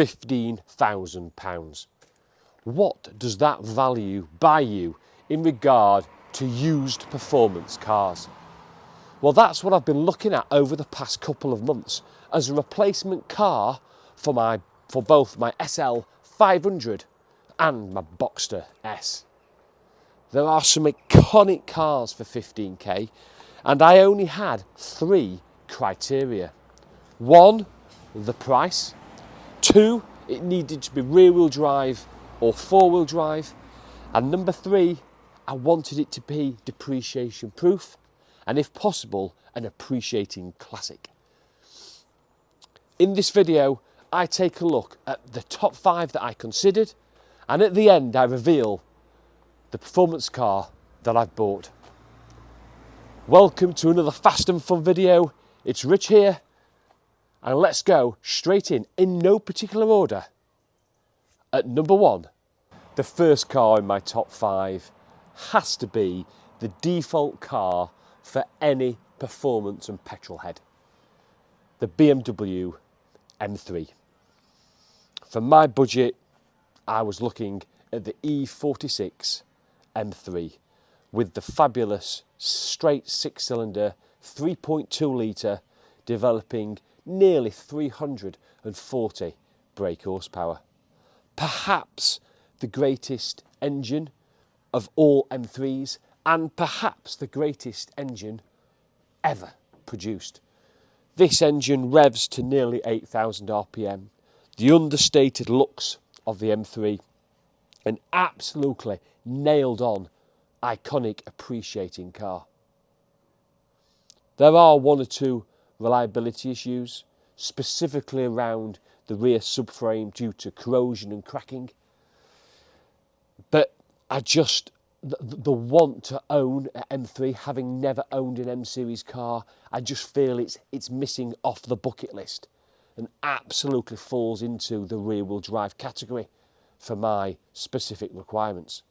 £15,000. What does that value buy you in regard to used performance cars? Well, that's what I've been looking at over the past couple of months as a replacement car for both my SL 500 and my Boxster S. There are some iconic cars for 15k, and I only had 3 criteria. 1, the price. 2, it needed to be rear-wheel drive or 4-wheel drive. And number 3, I wanted it to be depreciation proof and, if possible, an appreciating classic. In this video, I take a look at the top 5 that I considered, and at the end I reveal the performance car that I've bought. Welcome to another fast and fun video. It's Rich here, and let's go straight in no particular order. At number 1, the first car in my top 5 has to be the default car for any performance and petrol head, the BMW M3. For my budget, I was looking at the E46 M3 with the fabulous straight 6-cylinder 3.2 litre developing nearly 340 brake horsepower. Perhaps the greatest engine of all M3s, and perhaps the greatest engine ever produced. This engine revs to nearly 8,000 RPM. The understated looks of the M3, an absolutely nailed on, iconic, appreciating car. There are 1 or 2 reliability issues, specifically around the rear subframe due to corrosion and cracking. But the want to own an M3, having never owned an M series car, I just feel it's missing off the bucket list and absolutely falls into the rear wheel drive category for my specific requirements.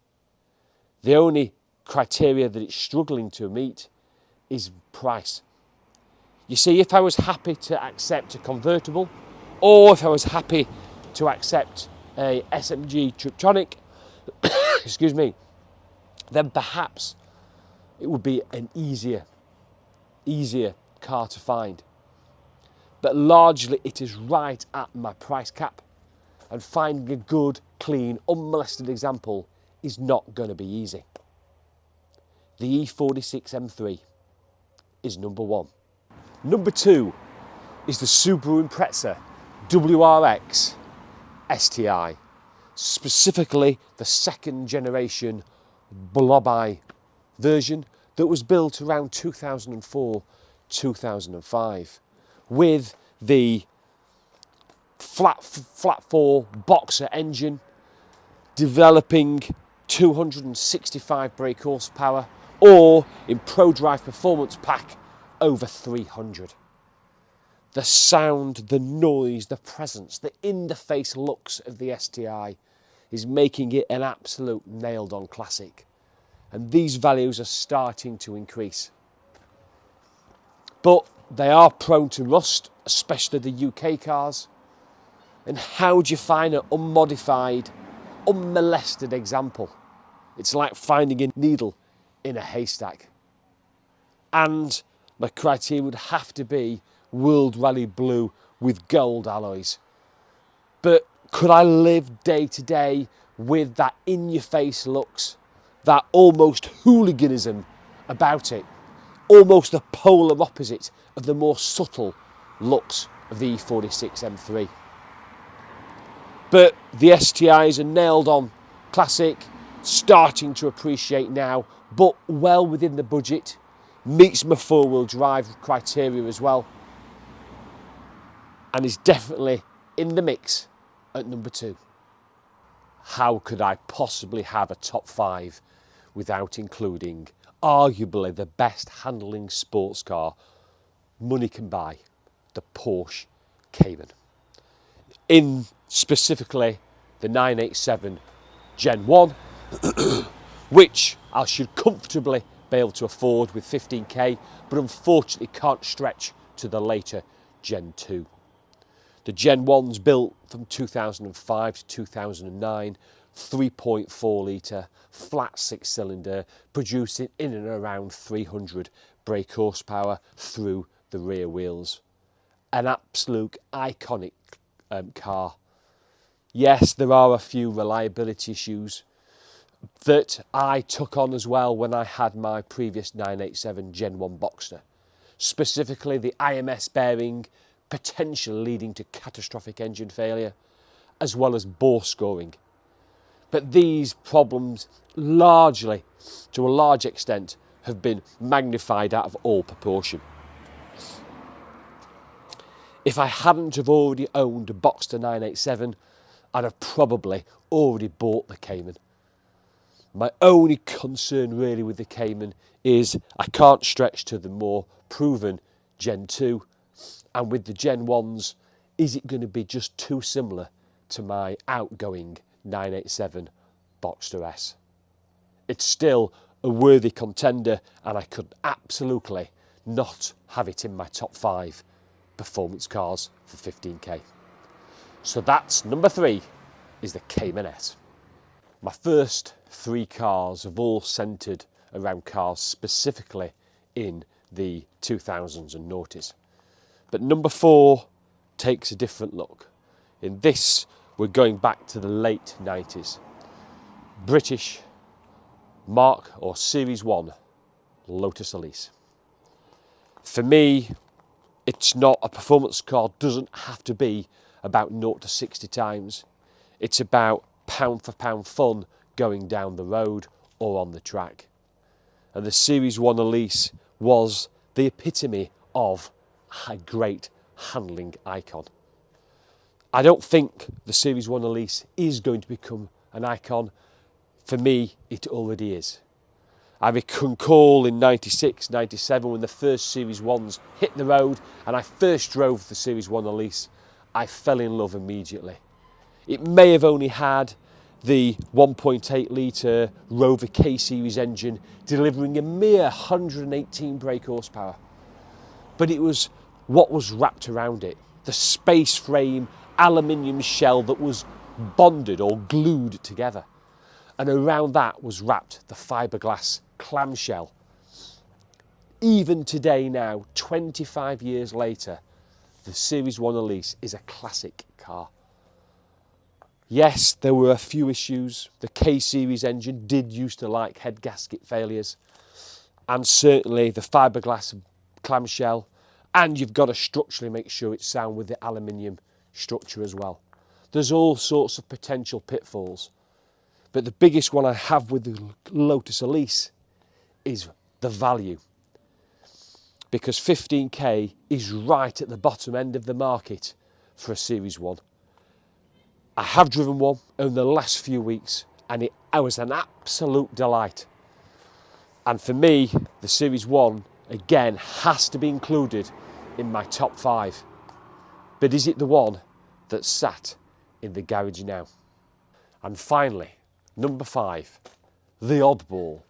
The only criteria that it's struggling to meet is price. You see, if I was happy to accept a convertible, or if I was happy to accept a SMG Triptronic, excuse me, then perhaps it would be an easier car to find. But largely it is right at my price cap, and finding a good, clean, unmolested example is not going to be easy. The E46 M3 is number 1. Number 2 is the Subaru Impreza WRX STI, specifically the 2nd generation blob-eye version that was built around 2004-2005 with the flat 4 boxer engine developing 265 brake horsepower, or in ProDrive Performance Pack over 300. The sound, the noise, the presence, the in-the-face looks of the STI is making it an absolute nailed-on classic, and these values are starting to increase. But they are prone to rust, especially the UK cars. And how do you find an unmodified, unmolested example? It's like finding a needle in a haystack. And my criteria would have to be World Rally Blue with gold alloys. But could I live day to day with that in-your-face looks, that almost hooliganism about it, almost the polar opposite of the more subtle looks of the E46 M3? But the STI is a nailed-on classic, starting to appreciate now, but well within the budget, meets my 4-wheel drive criteria as well, and is definitely in the mix at number 2. How could I possibly have a top 5 without including arguably the best handling sports car money can buy, the Porsche Cayman? In specifically the 987 Gen 1, which I should comfortably be able to afford with 15k, but unfortunately can't stretch to the later Gen 2. The Gen 1's built from 2005 to 2009, 3.4 litre, flat 6-cylinder, producing in and around 300 brake horsepower through the rear wheels. An absolute iconic car. Yes, there are a few reliability issues that I took on as well when I had my previous 987 Gen 1 Boxster. Specifically the IMS bearing, potentially leading to catastrophic engine failure, as well as bore scoring. But these problems largely, to a large extent, have been magnified out of all proportion. If I hadn't have already owned a Boxster 987, I'd have probably already bought the Cayman. My only concern really with the Cayman is I can't stretch to the more proven Gen 2, and with the Gen 1s, is it going to be just too similar to my outgoing 987 Boxster S? It's still a worthy contender, and I could absolutely not have it in my top 5 performance cars for 15k. So that's number 3, is the Cayman S. My first 3 cars have all centred around cars specifically in the 2000s and noughties. But number 4 takes a different look. In this, we're going back to the late 90s. British Mark or Series 1 Lotus Elise. For me, it's not a performance car, doesn't have to be about 0 to 60 times. It's about pound for pound fun going down the road or on the track. And the Series 1 Elise was the epitome of a great handling icon. I don't think the Series 1 Elise is going to become an icon. For me, it already is. I recall in 96, 97 when the first Series 1s hit the road and I first drove the Series 1 Elise, I fell in love immediately. It may have only had the 1.8 litre Rover K Series engine delivering a mere 118 brake horsepower. But it was what was wrapped around it. The space frame aluminium shell that was bonded or glued together. And around that was wrapped the fiberglass clamshell. Even today now, 25 years later, the Series 1 Elise is a classic car. Yes, there were a few issues. The K-Series engine did used to like head gasket failures, and certainly the fiberglass clamshell, and you've got to structurally make sure it's sound with the aluminium structure as well. There's all sorts of potential pitfalls, but the biggest one I have with the Lotus Elise is the value, because 15k is right at the bottom end of the market for a Series 1. I have driven one in the last few weeks and it was an absolute delight. And for me, the Series 1 again has to be included in my top 5. But is it the one that's sat in the garage now? And finally, number 5, the oddball.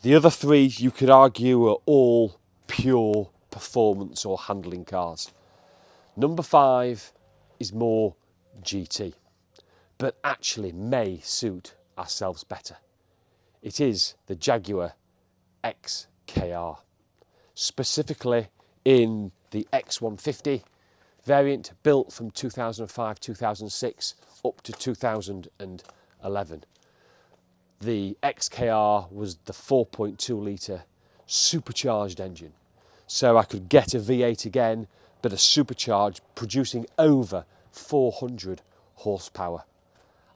The other 3 you could argue are all pure performance or handling cars. Number 5 is more GT, but actually may suit ourselves better. It is the Jaguar XKR, specifically in the X150 variant built from 2005-2006 up to 2011. The XKR was the 4.2 litre supercharged engine, so I could get a V8 again, but a supercharged, producing over 400 horsepower.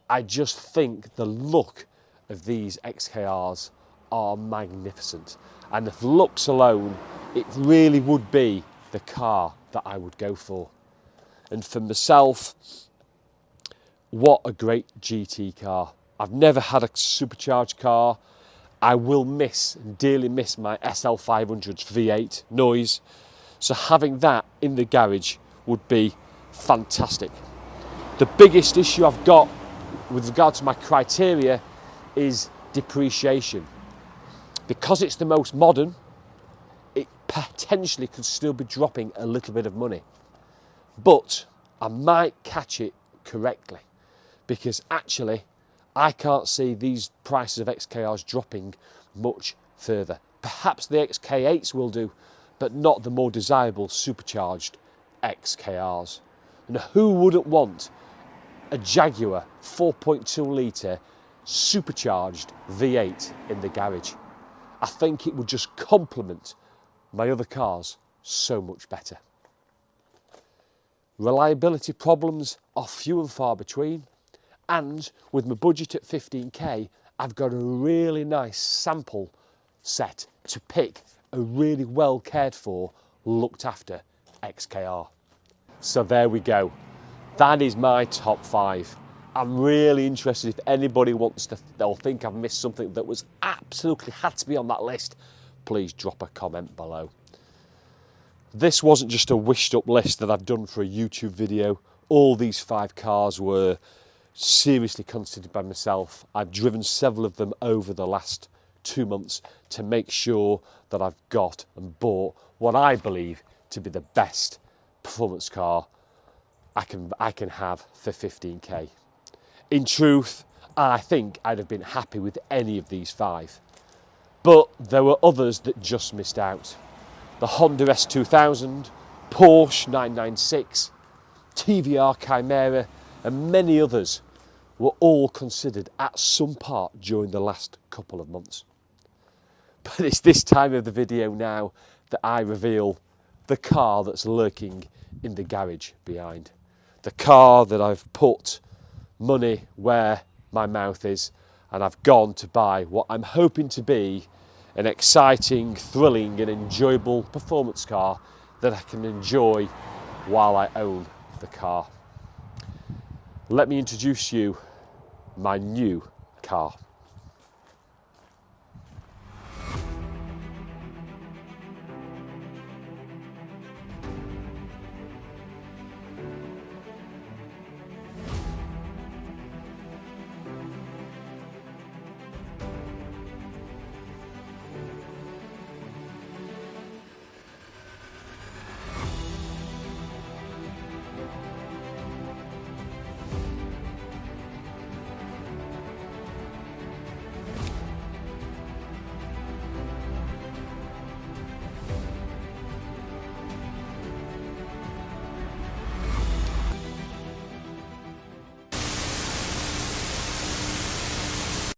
I just think the look of these XKRs are magnificent, and if looks alone, it really would be the car that I would go for. And for myself, what a great GT car. I've never had a supercharged car. I will miss and dearly miss my SL500's V8 noise, so having that in the garage would be fantastic. The biggest issue I've got with regard to my criteria is depreciation. Because it's the most modern, it potentially could still be dropping a little bit of money. But I might catch it correctly, because actually I can't see these prices of XKRs dropping much further. Perhaps the XK8s will do, but not the more desirable supercharged XKRs. And who wouldn't want a Jaguar 4.2 litre supercharged V8 in the garage? I think it would just complement my other cars so much better. Reliability problems are few and far between, and with my budget at 15k, I've got a really nice sample set to pick a really well cared for, looked after XKR. So there we go. That is my top 5. I'm really interested if anybody wants to, or think I've missed something that was absolutely had to be on that list, please drop a comment below. This wasn't just a wished up list that I've done for a YouTube video. All these 5 cars were seriously considered by myself. I've driven several of them over the last 2 months to make sure that I've got and bought what I believe to be the best performance car I can have for 15k. In truth, I think I'd have been happy with any of these 5. But there were others that just missed out. The Honda S2000, Porsche 996, TVR Chimera, and many others were all considered at some part during the last couple of months. But it's this time of the video now that I reveal the car that's lurking in the garage behind. The car that I've put money where my mouth is, and I've gone to buy what I'm hoping to be an exciting, thrilling and enjoyable performance car that I can enjoy while I own the car. Let me introduce you my new car.